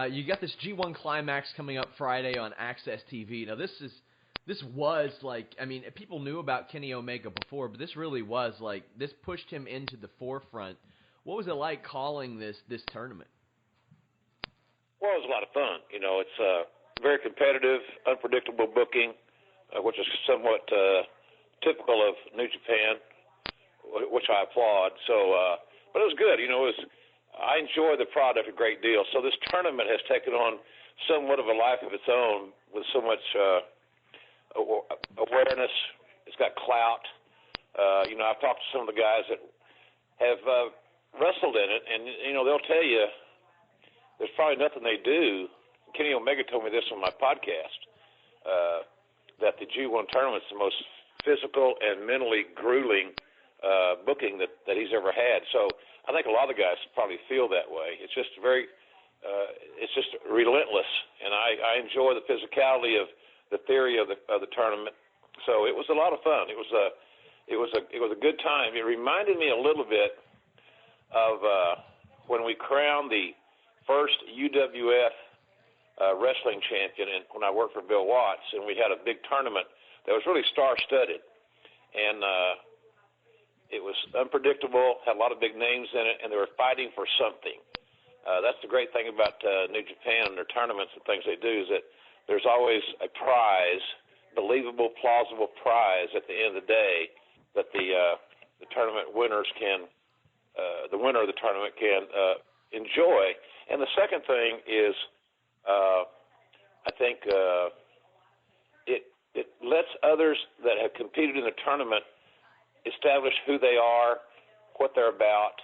You got this G1 Climax coming up Friday on AXS TV. Now, this was like, I mean, people knew about Kenny Omega before, but this really was like, this pushed him into the forefront. What was it like calling this tournament? Well, it was a lot of fun. You know, it's very competitive, unpredictable booking, which is somewhat typical of New Japan, which I applaud. So, but it was good. You know, I enjoy the product a great deal. So this tournament has taken on somewhat of a life of its own with so much awareness. It's got clout. You know, I've talked to some of the guys that have wrestled in it, and, you know, they'll tell you there's probably nothing they do. Kenny Omega told me this on my podcast, that the G1 tournament's the most physical and mentally grueling booking that he's ever had. So I think a lot of the guys probably feel that way. It's just it's just relentless, and I enjoy the physicality of the theory of the tournament. So it was a lot of fun. It was a good time. It reminded me a little bit of when we crowned the first UWF wrestling champion, and when I worked for Bill Watts, and we had a big tournament that was really star-studded, and it was unpredictable, had a lot of big names in it, and they were fighting for something. That's the great thing about New Japan and their tournaments and things they do, is that there's always a prize, believable, plausible prize at the end of the day that the tournament winners can, the winner of the tournament can enjoy. And the second thing is, I think it lets others that have competed in the tournament establish who they are, what they're about,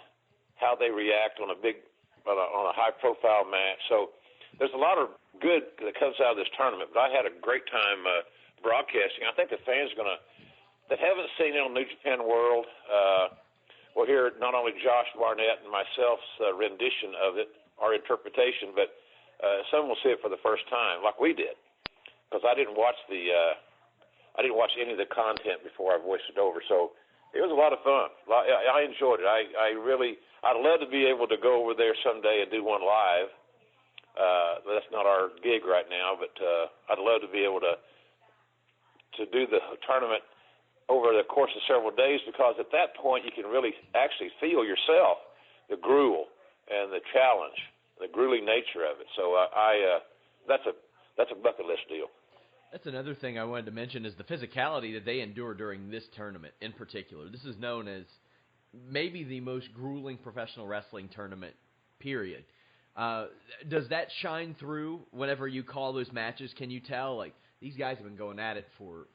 how they react on a high-profile match. So there's a lot of good that comes out of this tournament. But I had a great time broadcasting. I think the fans that haven't seen it on New Japan World will hear not only Josh Barnett and myself's rendition of it, our interpretation, but some will see it for the first time, like we did, because I didn't watch any of the content before I voiced it over. So it was a lot of fun. I enjoyed it. I'd love to be able to go over there someday and do one live. That's not our gig right now, but I'd love to be able to do the tournament over the course of several days, because at that point you can really actually feel yourself the gruel and the challenge, the grueling nature of it. So that's a bucket list deal. That's another thing I wanted to mention, is the physicality that they endure during this tournament in particular. This is known as maybe the most grueling professional wrestling tournament, period. Does that shine through whenever you call those matches? Can you tell, like, these guys have been going at it for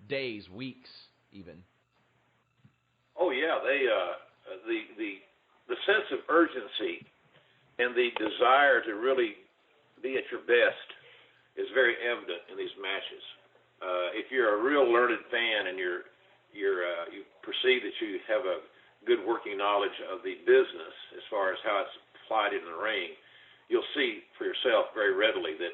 days, weeks, even? Oh, yeah. They the sense of urgency and the desire to really be at your best is very evident in these matches. If you're a real learned fan and you perceive that you have a good working knowledge of the business as far as how it's applied in the ring, you'll see for yourself very readily that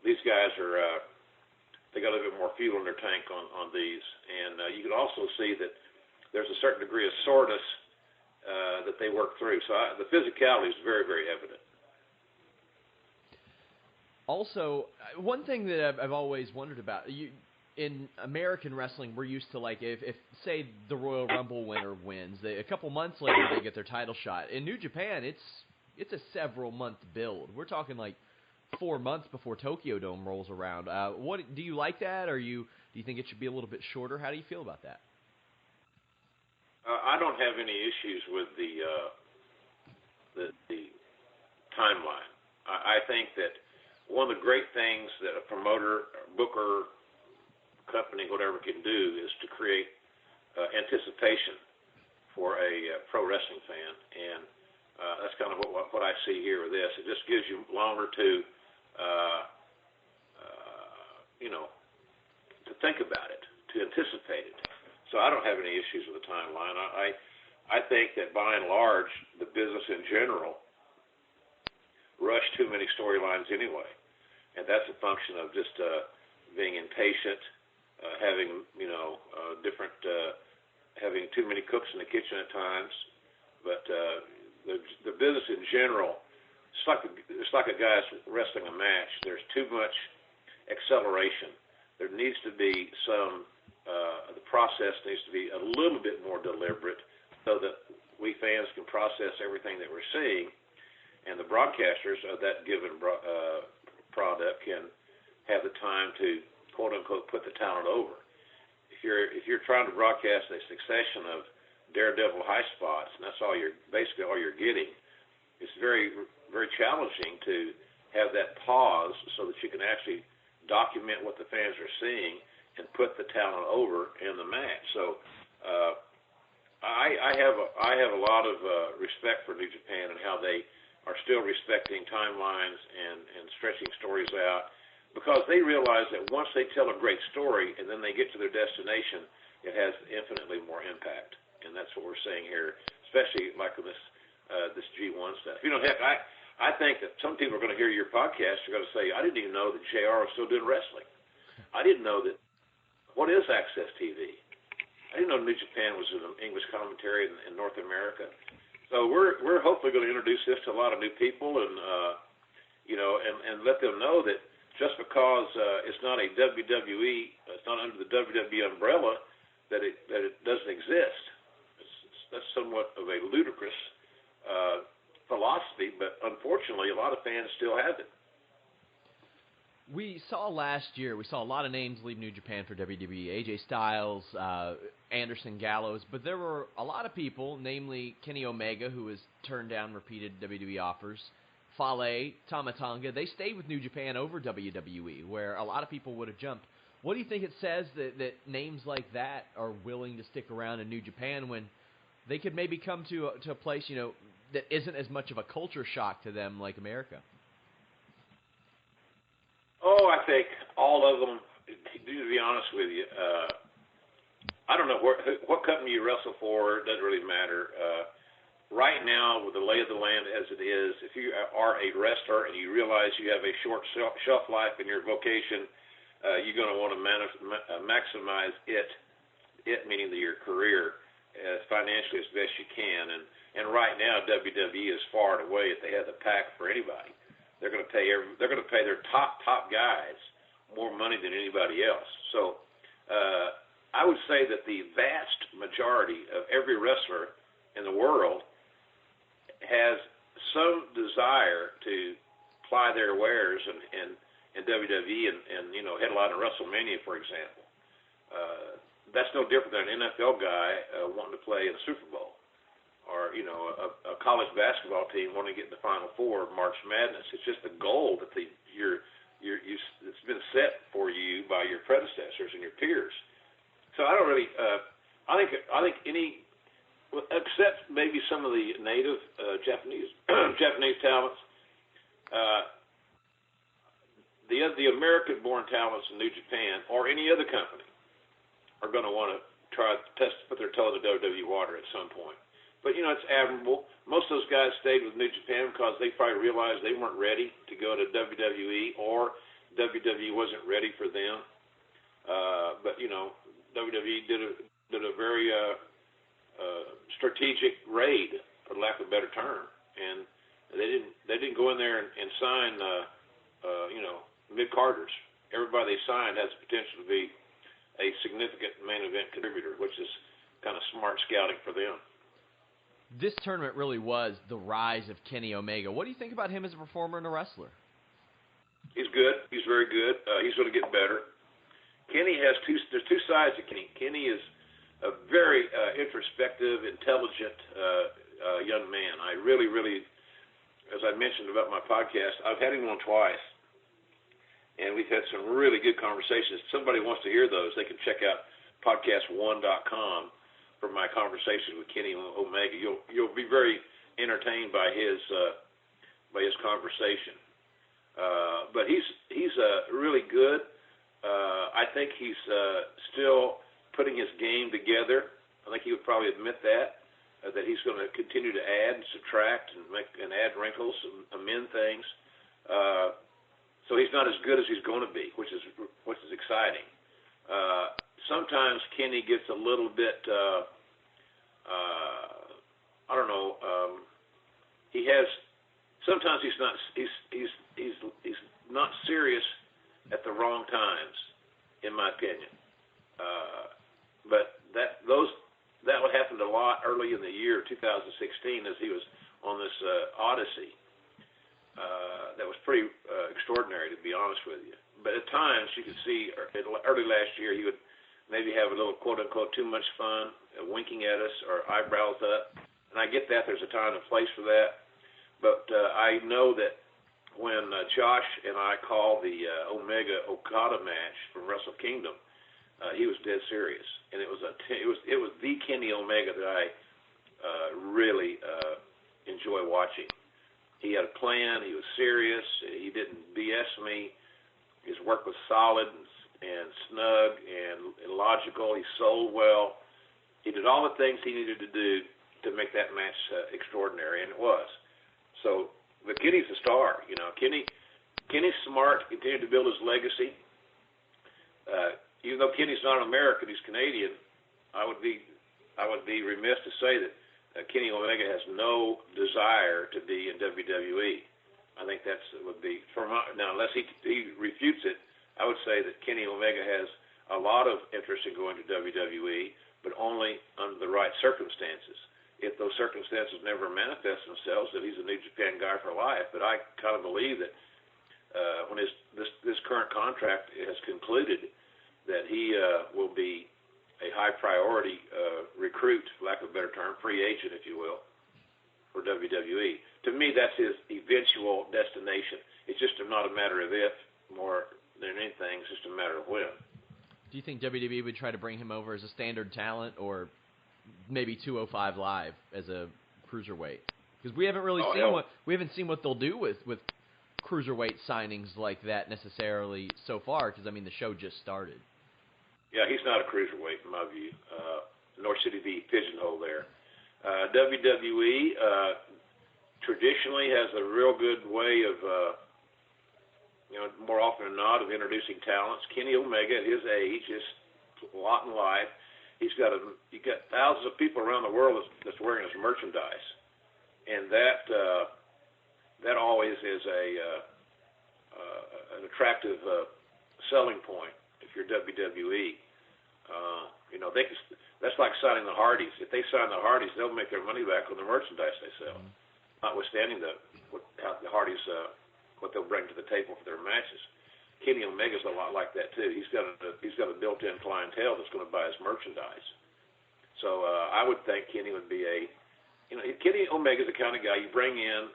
these guys they got a little bit more fuel in their tank on these. And you can also see that there's a certain degree of soreness that they work through. So the physicality is very, very evident. Also, one thing that I've always wondered about, in American wrestling, we're used to, like, if say the Royal Rumble winner wins, a couple months later they get their title shot. In New Japan, it's a several-month build. We're talking like 4 months before Tokyo Dome rolls around. What do you like that, or do you think it should be a little bit shorter? How do you feel about that? I don't have any issues with the timeline. I think that one of the great things that a promoter, booker, company, whatever can do is to create anticipation for a pro wrestling fan, and that's kind of what I see here with this. It just gives you longer to to think about it, to anticipate it. So I don't have any issues with the timeline. I think that by and large, the business in general rush too many storylines anyway, and that's a function of just being impatient, having having too many cooks in the kitchen at times. But the business in general it's like a guy's wrestling a match. There's too much acceleration. There needs to be some. The process needs to be a little bit more deliberate, so that we fans can process everything that we're seeing, and the broadcasters of that given product can have the time to quote unquote put the talent over. If you're trying to broadcast a succession of daredevil high spots, and that's basically all you're getting, it's very, very challenging to have that pause so that you can actually document what the fans are seeing and put the talent over in the match. So I have a lot of respect for New Japan and how they are still respecting timelines and stretching stories out, because they realize that once they tell a great story and then they get to their destination, it has infinitely more impact. And that's what we're seeing here, especially like with this G1 stuff. Heck, I think that some people are going to hear your podcast. They're going to say, I didn't even know that JR was still doing wrestling. I didn't know that. What is AXS TV? I didn't know New Japan was an English commentary in North America. So we're hopefully going to introduce this to a lot of new people, and and let them know that just because it's not a WWE, it's not under the WWE umbrella, that it doesn't exist. That's somewhat of a ludicrous philosophy, but unfortunately, a lot of fans still have it. We saw last year, a lot of names leave New Japan for WWE. AJ Styles, Anderson Gallows, but there were a lot of people, namely Kenny Omega, who has turned down repeated WWE offers, Fale, Tama Tonga. They stayed with New Japan over WWE, where a lot of people would have jumped. What do you think it says that names like that are willing to stick around in New Japan when they could maybe come to a place, that isn't as much of a culture shock to them like America? Oh, I think all of them, to be honest with you, I don't know what company you wrestle for. It doesn't really matter. Right now, with the lay of the land as it is, if you are a wrestler and you realize you have a short shelf life in your vocation, you're going to want to maximize it meaning your career, financially as best you can. And right now, WWE is far and away, if they have the pack for anybody. They're going to pay their top guys more money than anybody else. So I would say that the vast majority of every wrestler in the world has some desire to ply their wares in WWE and headline in WrestleMania, for example. That's no different than an NFL guy wanting to play in the Super Bowl, or a college basketball team wanting to get in the Final Four of March Madness. It's just a goal that it's been set for you by your predecessors and your peers. So I don't really. I think any, except maybe some of the native Japanese talents, the American-born talents in New Japan or any other company are going to want to try to put their toe in the WWE water at some point. But, it's admirable. Most of those guys stayed with New Japan because they probably realized they weren't ready to go to WWE, or WWE wasn't ready for them. But, WWE did a very strategic raid, for lack of a better term. And they didn't go in there and sign, mid-carders. Everybody they signed has the potential to be a significant main event contributor, which is kind of smart scouting for them. This tournament really was the rise of Kenny Omega. What do you think about him as a performer and a wrestler? He's good. He's very good. He's going to get better. Kenny there's two sides to Kenny. Kenny is a very introspective, intelligent young man. I really, really, as I mentioned about my podcast, I've had him on twice, and we've had some really good conversations. If somebody wants to hear those, they can check out podcast1.com. For my conversation with Kenny Omega. You'll be very entertained by his conversation. But he's really good. I think he's still putting his game together. I think he would probably admit that he's going to continue to add and subtract and add wrinkles and amend things. So he's not as good as he's going to be, which is exciting. Sometimes Kenny gets a little bit, I don't know, he has sometimes he's not serious at the wrong times, in my opinion. But that would happen a lot early in the year 2016 as he was on this odyssey. That was pretty extraordinary, to be honest with you. But at times you could see early last year he would maybe have a little quote-unquote too much fun, winking at us or eyebrows up. And I get that. There's a time and place for that. But I know that when Josh and I called the Omega Okada match from Wrestle Kingdom, he was dead serious, and it was the Kenny Omega that I really enjoy watching. He had a plan. He was serious. He didn't BS me. His work was solid and snug and logical. He sold well. He did all the things he needed to do to make that match extraordinary, and it was. So, but Kenny's a star. You know, Kenny's smart. Continued to build his legacy. Even though Kenny's not American, he's Canadian. I would be remiss to say that Kenny Omega has no desire to be in WWE. I think would be now, unless he refutes it. I would say that Kenny Omega has a lot of interest in going to WWE, but only under the right circumstances. If those circumstances never manifest themselves, that he's a New Japan guy for life. But I kind of believe that when this current contract has concluded, that he will be a high priority recruit, for lack of a better term, free agent, if you will, for WWE. To me, that's his eventual destination. It's just not a matter of if more than anything. It's just a matter of when. Do you think WWE would try to bring him over as a standard talent, or maybe 205 Live as a cruiserweight? Because we haven't really seen what they'll do with cruiserweight signings like that necessarily so far. Because I mean, the show just started. Yeah, he's not a cruiserweight in my view, nor should he be pigeonholed there. WWE traditionally has a real good way of, more often than not, of introducing talents. Kenny Omega, at his age, is a lot in life. He's got thousands of people around the world that's wearing his merchandise, and that always is an attractive selling point. If you're WWE, that's like signing the Hardys. If they sign the Hardys, they'll make their money back on the merchandise they sell, notwithstanding how the Hardys what they'll bring to the table for their matches. Kenny Omega's a lot like that too. He's got a built-in clientele that's going to buy his merchandise. So I would think Kenny would be Kenny Omega's the kind of guy you bring in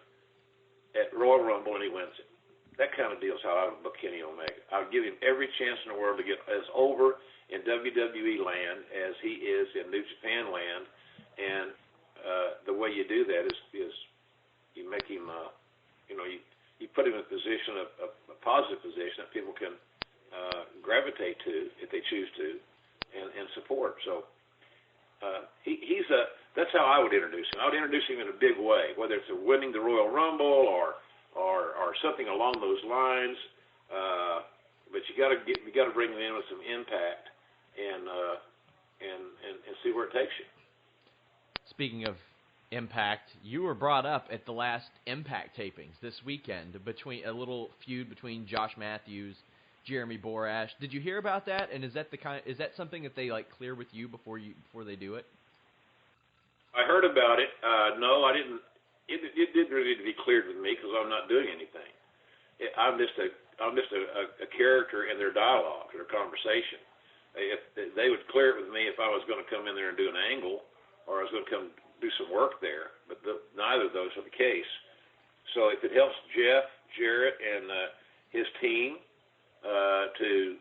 at Royal Rumble and he wins it. That kind of deal is how I would book Kenny Omega. I would give him every chance in the world to get as over in WWE land as he is in New Japan land, and the way you do that is you make him, you put him in a positive position that people can gravitate to if they choose to, and support. So that's how I would introduce him. I would introduce him in a big way, whether it's winning the Royal Rumble or something along those lines, but you got to bring him in with some impact and see where it takes you. Speaking of Impact, you were brought up at the last Impact tapings this weekend between a little feud between Josh Matthews, Jeremy Borash. Did you hear about that? And is that something that they clear with you before they do it? I heard about it. No, I didn't. It didn't really need to be cleared with me because I'm not doing anything. I'm just a character in their dialogue, their conversation. If they would clear it with me if I was going to come in there and do an angle, or I was going to come do some work there, but neither of those are the case. So if it helps Jeff, Jarrett, and his team to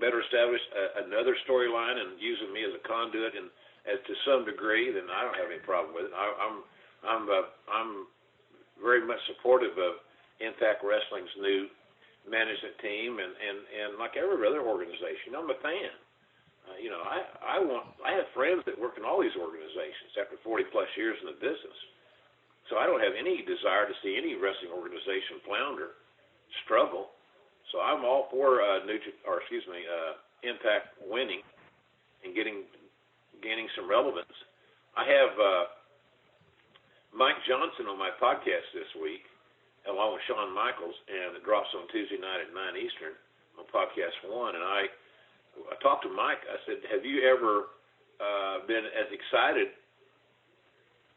better establish another storyline and using me as a conduit and to some degree, then I don't have any problem with it. I'm very much supportive of Impact Wrestling's new management team, and like every other organization, I'm a fan. I have friends that work in all these organizations after 40 plus years in the business, so I don't have any desire to see any wrestling organization flounder, struggle. So I'm all for Impact winning and gaining some relevance. I have Mike Johnson on my podcast this week, along with Shawn Michaels, and it drops on Tuesday night at 9 Eastern on Podcast 1. And I talked to Mike. I said, have you ever been as excited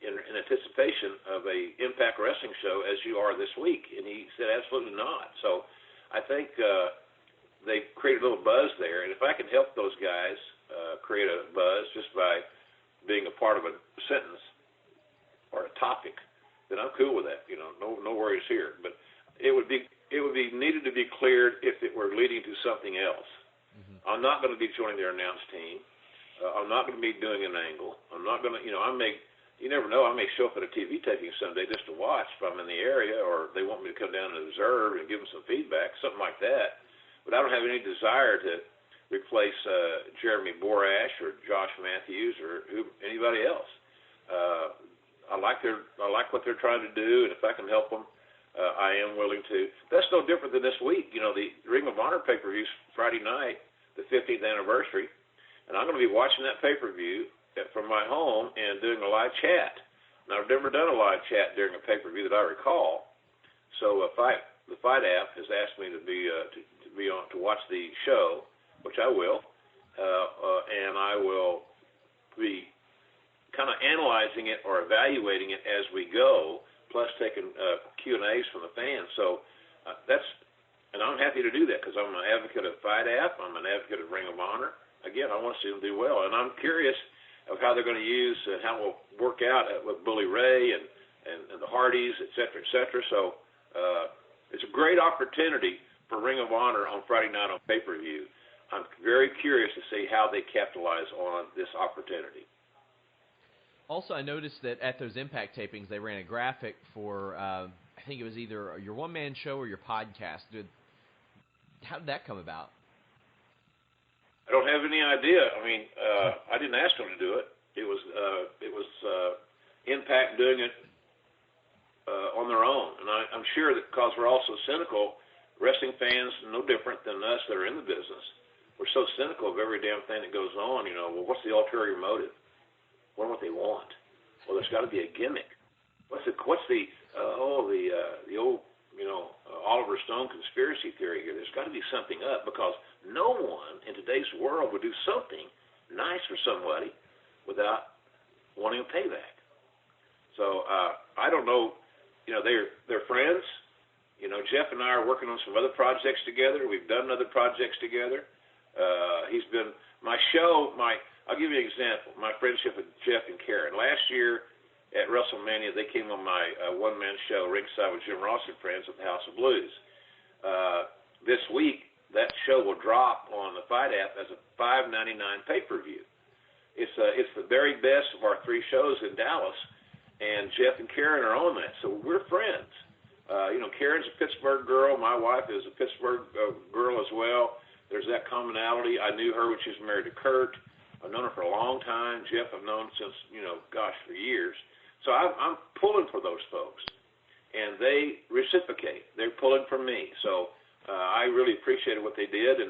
in anticipation of a Impact Wrestling show as you are this week? And he said, absolutely not. So I think they created a little buzz there. And if I can help those guys create a buzz just by being a part of a sentence or a topic, then I'm cool with that. No worries here. But it would be needed to be cleared if it were leading to something else. Mm-hmm. I'm not going to be joining their announce team. I'm not going to be doing an angle. I'm not going to, you never know, I may show up at a TV taping someday just to watch if I'm in the area, or they want me to come down and observe and give them some feedback, something like that. But I don't have any desire to replace Jeremy Borash or Josh Matthews or anybody else. I like what they're trying to do, and if I can help them, I am willing to. That's no different than this week. The Ring of Honor pay-per-view Friday night, the 15th anniversary, and I'm going to be watching that pay-per-view from my home and doing a live chat. Now, I've never done a live chat during a pay-per-view that I recall. So the Fight app has asked me to be on to watch the show, which I will, and I will be kind of analyzing it or evaluating it as we go, plus taking Q&As from the fans. So and I'm happy to do that because I'm an advocate of Fight app. I'm an advocate of Ring of Honor. Again, I want to see them do well, and I'm curious of how they're going to use and how it will work out with Bully Ray and the Hardys, et cetera, et cetera. So it's a great opportunity for Ring of Honor on Friday night on pay-per-view. I'm very curious to see how they capitalize on this opportunity. Also, I noticed that at those Impact tapings, they ran a graphic for, I think it was either your one-man show or your podcast. How did that come about? I don't have any idea. I didn't ask them to do it. It was Impact doing it on their own. And I'm sure that because we're all so cynical, wrestling fans, no different than us that are in the business, we're so cynical of every damn thing that goes on. Well, what's the ulterior motive? What they want? Well, there's got to be a gimmick. What's the old Oliver Stone conspiracy theory here? There's got to be something up because no one in today's world would do something nice for somebody without wanting a payback. So I don't know. They're friends. Jeff and I are working on some other projects together. We've done other projects together. He's been my show. I'll give you an example. My friendship with Jeff and Karen. Last year at WrestleMania, they came on my one-man show, Ringside with Jim Ross and Friends at the House of Blues. This week, that show will drop on the Fight app as a $5.99 pay-per-view. It's the very best of our three shows in Dallas, and Jeff and Karen are on that. So we're friends. Karen's a Pittsburgh girl. My wife is a Pittsburgh girl as well. There's that commonality. I knew her when she was married to Kurt. I've known her for a long time. Jeff I've known since, for years. So I'm pulling for those folks, and they reciprocate. They're pulling for me. So I really appreciated what they did,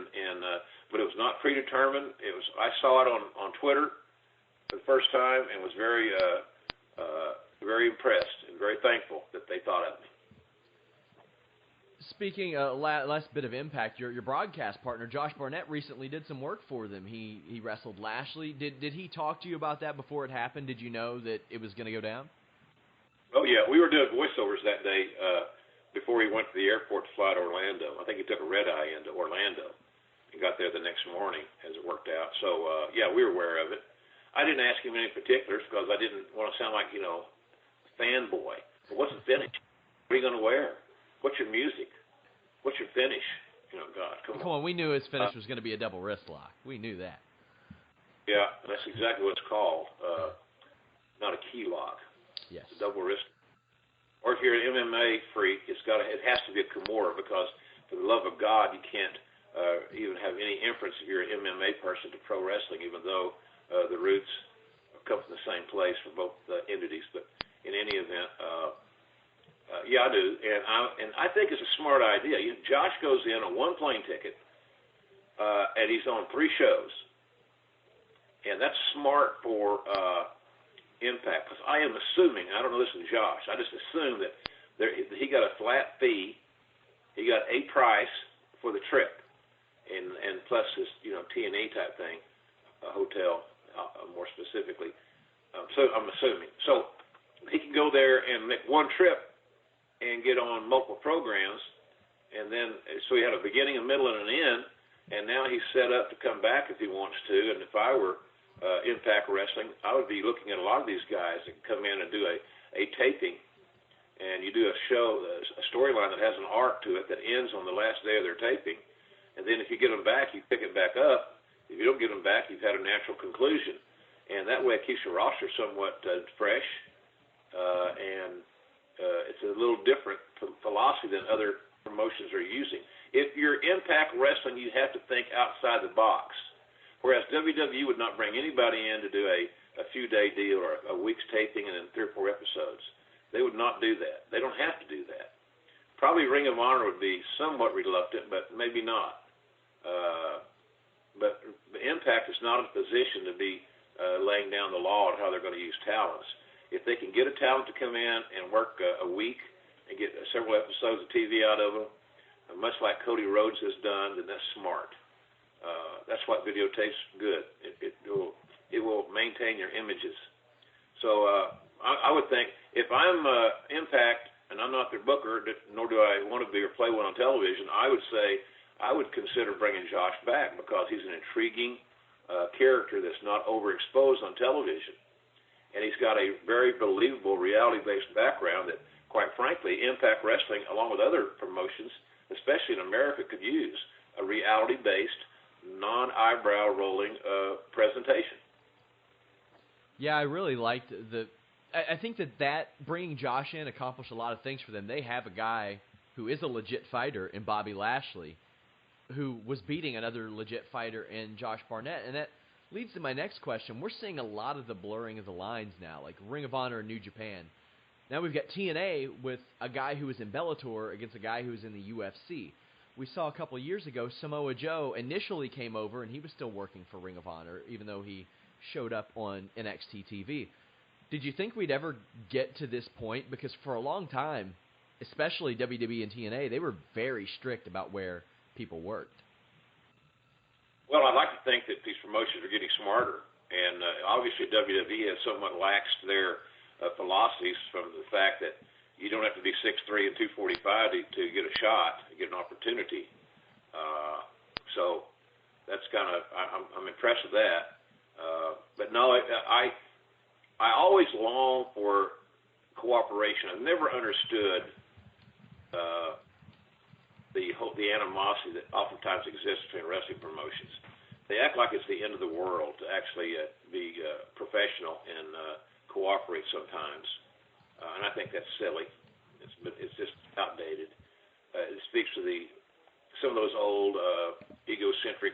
but it was not predetermined. I saw it on Twitter for the first time and was very impressed and very thankful that they thought of me. Speaking last bit of Impact, your broadcast partner Josh Barnett recently did some work for them. He wrestled Lashley. Did he talk to you about that before it happened? Did you know that it was going to go down? Oh yeah, we were doing voiceovers that day before he went to the airport to fly to Orlando. I think he took a red eye into Orlando and got there the next morning, as it worked out. So yeah, we were aware of it. I didn't ask him any particulars because I didn't want to sound like fanboy. But what's the finish? What are you going to wear? What's your music? What's your finish? God, come on. We knew his finish was going to be a double wrist lock. We knew that. Yeah, that's exactly what it's called. Not a key lock. Yes. It's a double wrist. Or if you're an MMA freak, it has to be a Kimura because, for the love of God, you can't even have any inference if you're an MMA person to pro wrestling, even though the roots come from the same place for both entities. But in any event, yeah, I do, and I think it's a smart idea. Josh goes in on one plane ticket, and he's on 3 shows, and that's smart for Impact, because I am assuming, I don't know this is Josh, I just assume that he got a flat fee, he got a price for the trip, and plus his TNA type thing, a hotel more specifically. So I'm assuming. So he can go there and make one trip and get on multiple programs, and then so he had a beginning, a middle, and an end, and now he's set up to come back if he wants to. And if I were Impact Wrestling, I would be looking at a lot of these guys that come in and do a taping, and you do a show, a storyline that has an arc to it that ends on the last day of their taping, and then if you get them back, you pick it back up. If you don't get them back, you've had a natural conclusion, and that way it keeps your roster somewhat fresh, and it's a little different philosophy than other promotions are using. If you're Impact Wrestling, you have to think outside the box. Whereas WWE would not bring anybody in to do a few-day deal or a week's taping and then 3 or 4 episodes. They would not do that. They don't have to do that. Probably Ring of Honor would be somewhat reluctant, but maybe not. But Impact is not in a position to be laying down the law on how they're going to use talents. If they can get a talent to come in and work a week and get several episodes of TV out of them, much like Cody Rhodes has done, then that's smart. That's what videotape's good. It will maintain your images. So I would think if I'm Impact and I'm not their booker, nor do I want to be or play one on television, I would say I would consider bringing Josh back because he's an intriguing character that's not overexposed on television. And he's got a very believable reality-based background that, quite frankly, Impact Wrestling, along with other promotions, especially in America, could use a reality-based, non-eyebrow rolling presentation. Yeah, I really liked I think that bringing Josh in accomplished a lot of things for them. They have a guy who is a legit fighter in Bobby Lashley, who was beating another legit fighter in Josh Barnett, and that leads to my next question. We're seeing a lot of the blurring of the lines now, like Ring of Honor and New Japan. Now we've got TNA with a guy who was in Bellator against a guy who was in the UFC. We saw a couple of years ago Samoa Joe initially came over, and he was still working for Ring of Honor, even though he showed up on NXT TV. Did you think we'd ever get to this point? Because for a long time, especially WWE and TNA, they were very strict about where people worked. Well, I'd like to think that these promotions are getting smarter, and obviously WWE has somewhat laxed their philosophies from the fact that you don't have to be 6'3" and 245 to get a shot, to get an opportunity. So that's kind of, I'm impressed with that. But no, I always long for cooperation. I've never understood the animosity that oftentimes exists between wrestling promotions. They act like it's the end of the world to actually be professional and cooperate sometimes, and I think that's silly. It's just outdated. It speaks to some of those old egocentric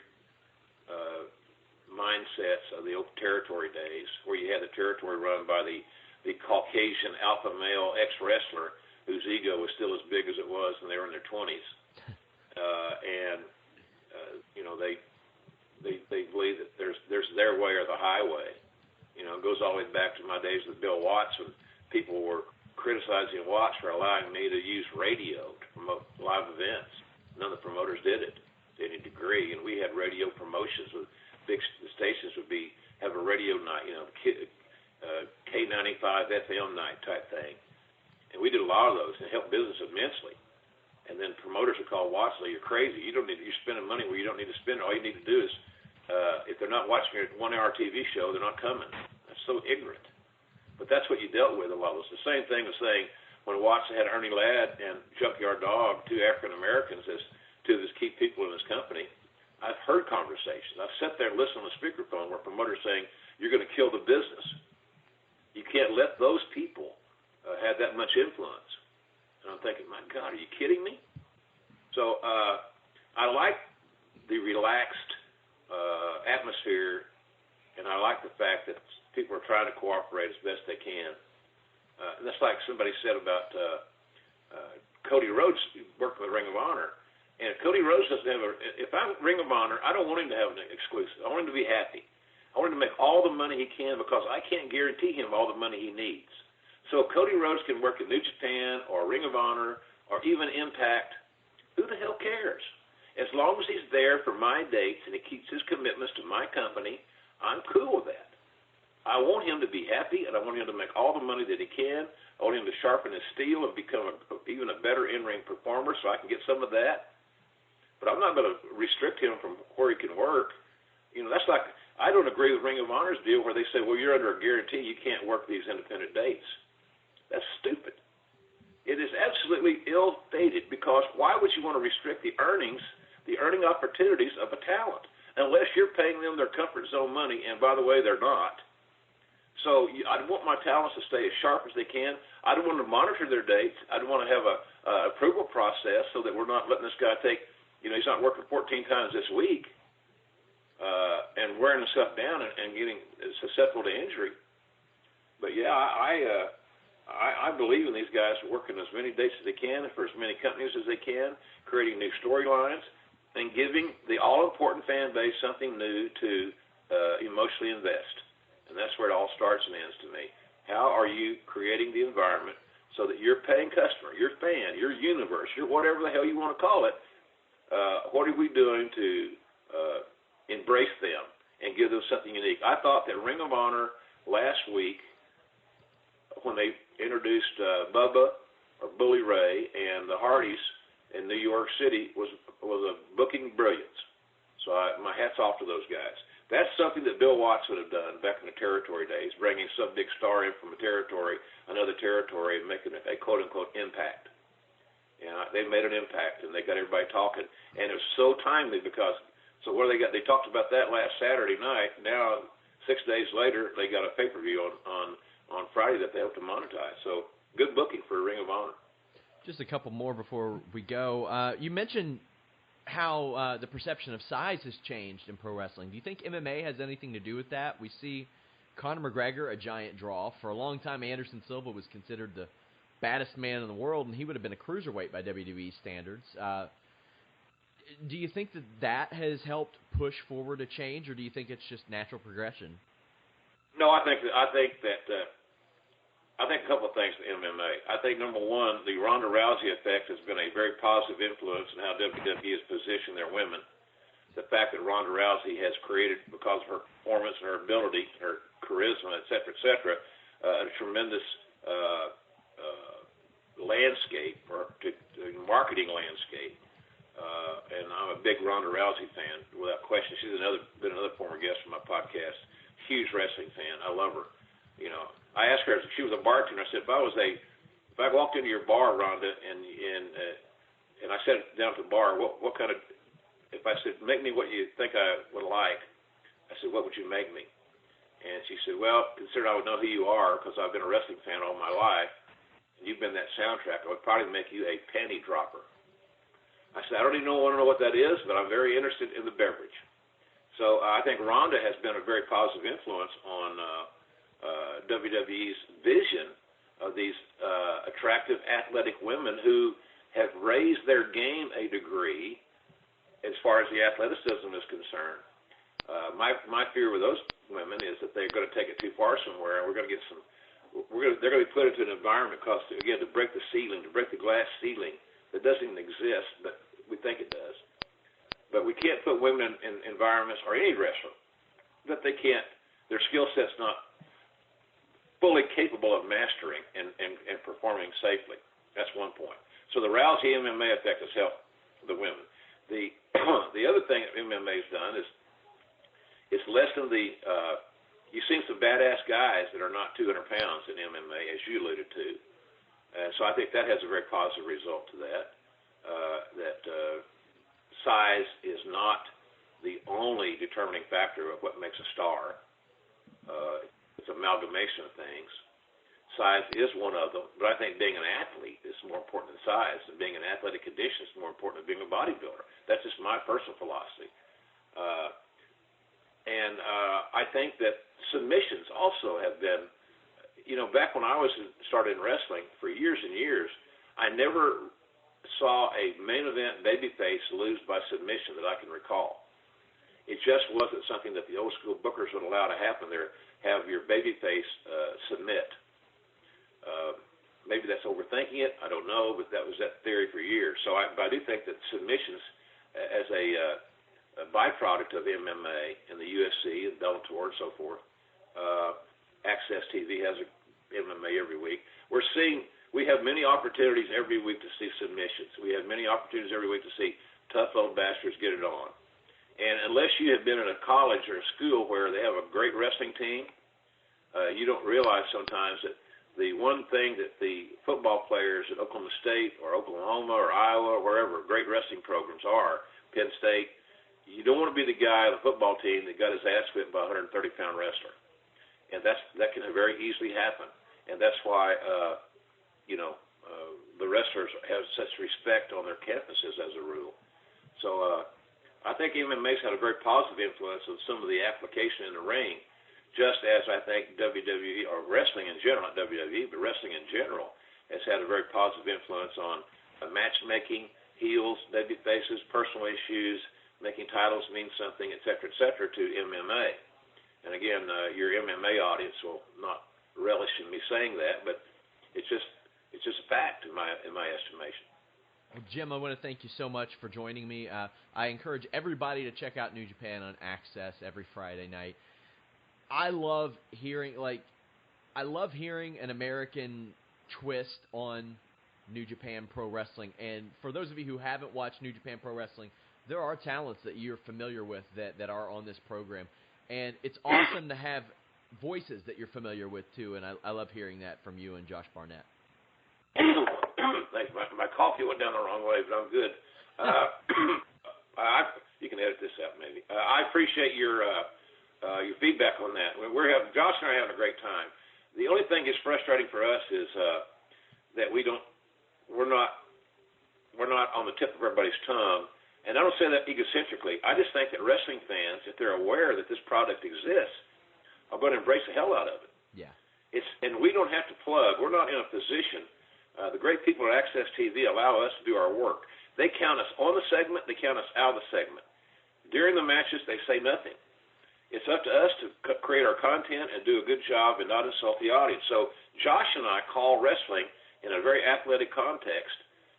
mindsets of the old territory days, where you had the territory run by the Caucasian alpha male ex-wrestler whose ego was still as big as it was when they were in their 20s. They believe that there's their way or the highway. It goes all the way back to my days with Bill Watts when people were criticizing Watts for allowing me to use radio to promote live events. None of the promoters did it to any degree, and we had radio promotions with big stations have a radio night, K95 FM night type thing, and we did a lot of those and helped business immensely. And then promoters would call Watts, "You're crazy. You're spending money where you don't need to spend it. All you need to do is, if they're not watching your 1-hour TV show, they're not coming." That's so ignorant. But that's what you dealt with a lot. It's the same thing as saying when Watts had Ernie Ladd and Junkyard Dog, 2 African Americans, as 2 of his key people in his company. I've heard conversations. I've sat there and listened on the speakerphone where promoters saying, "You're going to kill the business. You can't let those people have that much influence." And I'm thinking, my God, are you kidding me? So I like the relaxed atmosphere, and I like the fact that people are trying to cooperate as best they can. And that's like somebody said about Cody Rhodes working with Ring of Honor. And if Cody Rhodes doesn't have if I'm Ring of Honor, I don't want him to have an exclusive. I want him to be happy. I I want him to make all the money he can because I can't guarantee him all the money he needs. So if Cody Rhodes can work in New Japan or Ring of Honor or even Impact, who the hell cares? As long as he's there for my dates and he keeps his commitments to my company, I'm cool with that. I want him to be happy, and I want him to make all the money that he can. I want him to sharpen his steel and become even a better in-ring performer so I can get some of that. But I'm not going to restrict him from where he can work. That's like, I don't agree with Ring of Honor's deal where they say, well, you're under a guarantee you can't work these independent dates. That's stupid. It is absolutely ill-fated because why would you want to restrict the earning opportunities of a talent unless you're paying them their comfort zone money, and by the way, they're not. So I want my talents to stay as sharp as they can. I don't want to monitor their dates. I don't want to have a approval process so that we're not letting this guy take, he's not working 14 times this week and wearing himself down and getting susceptible to injury. But, yeah, I believe in these guys working as many dates as they can for as many companies as they can, creating new storylines, and giving the all-important fan base something new to emotionally invest. And that's where it all starts and ends to me. How are you creating the environment so that your paying customer, your fan, your universe, your whatever the hell you want to call it, what are we doing to embrace them and give them something unique? I thought that Ring of Honor last week, when they introduced Bubba or Bully Ray and the Hardys in New York City, was a booking brilliance. So my hat's off to those guys. That's something that Bill Watts would have done back in the territory days, bringing some big star in from another territory, and making a quote-unquote impact. They made an impact, and they got everybody talking. And it was so timely because, so what they got? They talked about that last Saturday night. Now, 6 days later, they got a pay-per-view on Friday that they hope to monetize. So good booking for Ring of Honor. Just a couple more before we go. You mentioned how the perception of size has changed in pro wrestling. Do you think MMA has anything to do with that? We see Conor McGregor, a giant draw. For a long time, Anderson Silva was considered the baddest man in the world, and he would have been a cruiserweight by WWE standards. Do you think that has helped push forward a change, or do you think it's just natural progression? No, I think a couple of things in MMA. I think, number one, the Ronda Rousey effect has been a very positive influence in how WWE has positioned their women. The fact that Ronda Rousey has created, because of her performance and her ability, her charisma, et cetera, a tremendous landscape, or marketing landscape. And I'm a big Ronda Rousey fan, without question. She's been another former guest on my podcast. Huge wrestling fan. I love her. I asked her, she was a bartender. I said, if I walked into your bar, Rhonda, and I sat down at the bar, what kind of, if I said, make me what you think I would like, I said, what would you make me? And she said, well, consider I would know who you are because I've been a wrestling fan all my life, and you've been that soundtrack. I would probably make you a panty dropper. I said, I don't even want to know what that is, but I'm very interested in the beverage. So I think Rhonda has been a very positive influence on WWE's vision of these attractive athletic women who have raised their game a degree as far as the athleticism is concerned. My fear with those women is that they're going to take it too far somewhere, and we're going to get they're going to be put into an environment because, again, to break the ceiling, to break the glass ceiling that doesn't even exist, but we think it does. But we can't put women in environments, or any wrestler, that their skill set's not fully capable of mastering and performing safely. That's one point. So the Rousey MMA effect has helped the women. The other thing that MMA's done is it's lessened you've seen some badass guys that are not 200 pounds in MMA, as you alluded to. And so I think that has a very positive result to that, size is not the only determining factor of what makes a star. It's an amalgamation of things. Size is one of them, but I think being an athlete is more important than size, and being in athletic condition is more important than being a bodybuilder. That's just my personal philosophy. And I think that submissions also have been, back when I started in wrestling for years and years, I never saw a main event babyface lose by submission that I can recall. It just wasn't something that the old school bookers would allow to happen there, have your babyface submit. Maybe that's overthinking it. I don't know, but that was that theory for years. So I do think that submissions as a byproduct of MMA and the UFC and Bellator and so forth, AXS TV has a MMA every week. We have many opportunities every week to see submissions. We have many opportunities every week to see tough old bastards get it on. And unless you have been in a college or a school where they have a great wrestling team, you don't realize sometimes that the one thing that the football players at Oklahoma State or Oklahoma or Iowa or wherever great wrestling programs are, Penn State, you don't want to be the guy on the football team that got his ass whipped by a 130-pound wrestler. And that can very easily happen. And that's why, the wrestlers have such respect on their campuses as a rule. So I think MMA's had a very positive influence on some of the application in the ring, just as I think WWE, or wrestling in general, not WWE, but wrestling in general, has had a very positive influence on matchmaking, heels, baby faces, personal issues, making titles mean something, et cetera, to MMA. And again, your MMA audience will not relish in me saying that, but it's just a fact in my estimation. Well, Jim, I want to thank you so much for joining me. I encourage everybody to check out New Japan on AXS every Friday night. I love hearing an American twist on New Japan Pro Wrestling. And for those of you who haven't watched New Japan Pro Wrestling, there are talents that you're familiar with that are on this program. And it's awesome to have voices that you're familiar with, too. And I love hearing that from you and Josh Barnett. Thanks. My coffee went down the wrong way, but I'm good. You can edit this out, maybe. I appreciate your feedback on that. Josh and I are having a great time. The only thing that's frustrating for us is that we're not on the tip of everybody's tongue. And I don't say that egocentrically. I just think that wrestling fans, if they're aware that this product exists, are going to embrace the hell out of it. Yeah. And we don't have to plug. We're not in a position. The great people at AXS TV allow us to do our work. They count us on the segment. They count us out of the segment. During the matches, they say nothing. It's up to us to create our content and do a good job and not insult the audience. So Josh and I call wrestling in a very athletic context,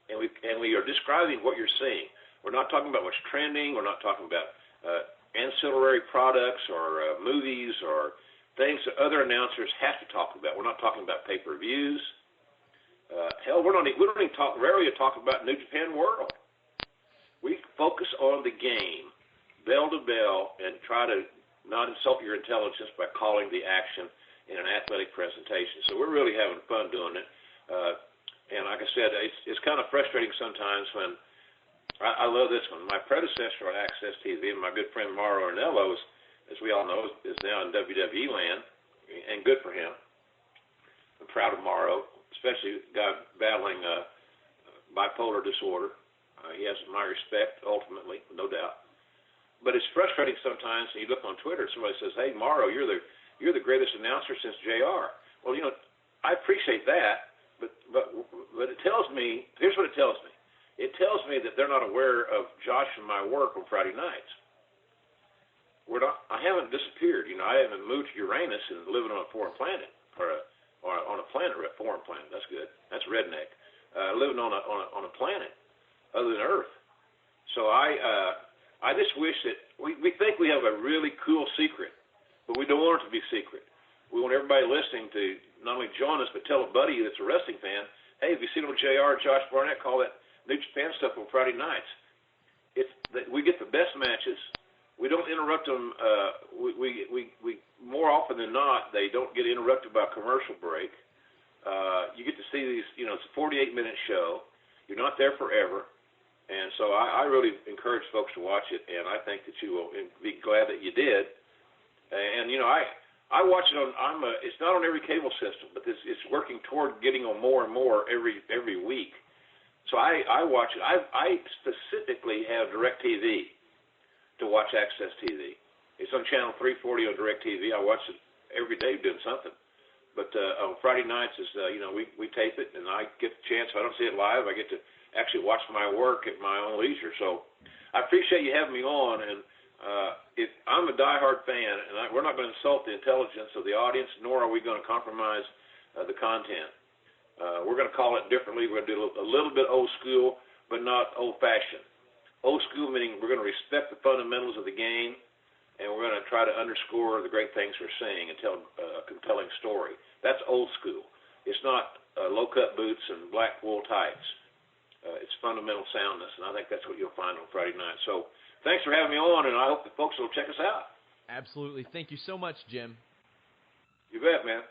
and we are describing what you're seeing. We're not talking about what's trending. We're not talking about ancillary products or movies or things that other announcers have to talk about. We're not talking about pay-per-views. Hell, we don't even rarely talk about New Japan World. We focus on the game, bell to bell, and try to not insult your intelligence by calling the action in an athletic presentation. So we're really having fun doing it. And like I said, it's kind of frustrating sometimes when I love this one. My predecessor at AXS TV, my good friend Mauro Ranallo, as we all know, is now in WWE land, and good for him. I'm proud of Mauro, especially a guy battling bipolar disorder. He has my respect, ultimately, no doubt. But it's frustrating sometimes when you look on Twitter and somebody says, "Hey, Mauro, you're the greatest announcer since JR." Well, I appreciate that, but it tells me, here's what it tells me. It tells me that they're not aware of Josh and my work on Friday nights. I haven't disappeared. I haven't moved to Uranus and living on a foreign planet, or on a planet, foreign planet. That's good. That's redneck. Living on a planet other than Earth. So I just wish that we think we have a really cool secret, but we don't want it to be secret. We want everybody listening to not only join us, but tell a buddy that's a wrestling fan, hey, have you seen what JR, Josh Barnett call that New Japan stuff on Friday nights? We get the best matches. We don't interrupt them. We more often than not, they don't get interrupted by a commercial break. You get to see these, it's a 48-minute show. You're not there forever. And so I really encourage folks to watch it, and I think that you will be glad that you did. And, I watch it on, it's not on every cable system, but it's working toward getting on more and more every week. So I watch it. I specifically have DirecTV to watch AXS TV. It's on channel 340 on DirecTV. I watch it every day doing something. But on Friday nights, we tape it, and I get the chance. If I don't see it live, I get to actually watch my work at my own leisure. So I appreciate you having me on, and I'm a diehard fan, and we're not going to insult the intelligence of the audience, nor are we going to compromise the content. We're going to call it differently. We're going to do a little bit old school, but not old-fashioned. Old school meaning we're going to respect the fundamentals of the game, and we're going to try to underscore the great things we're seeing and tell a compelling story. That's old school. It's not low-cut boots and black wool tights. It's fundamental soundness, and I think that's what you'll find on Friday night. So thanks for having me on, and I hope the folks will check us out. Absolutely. Thank you so much, Jim. You bet, man.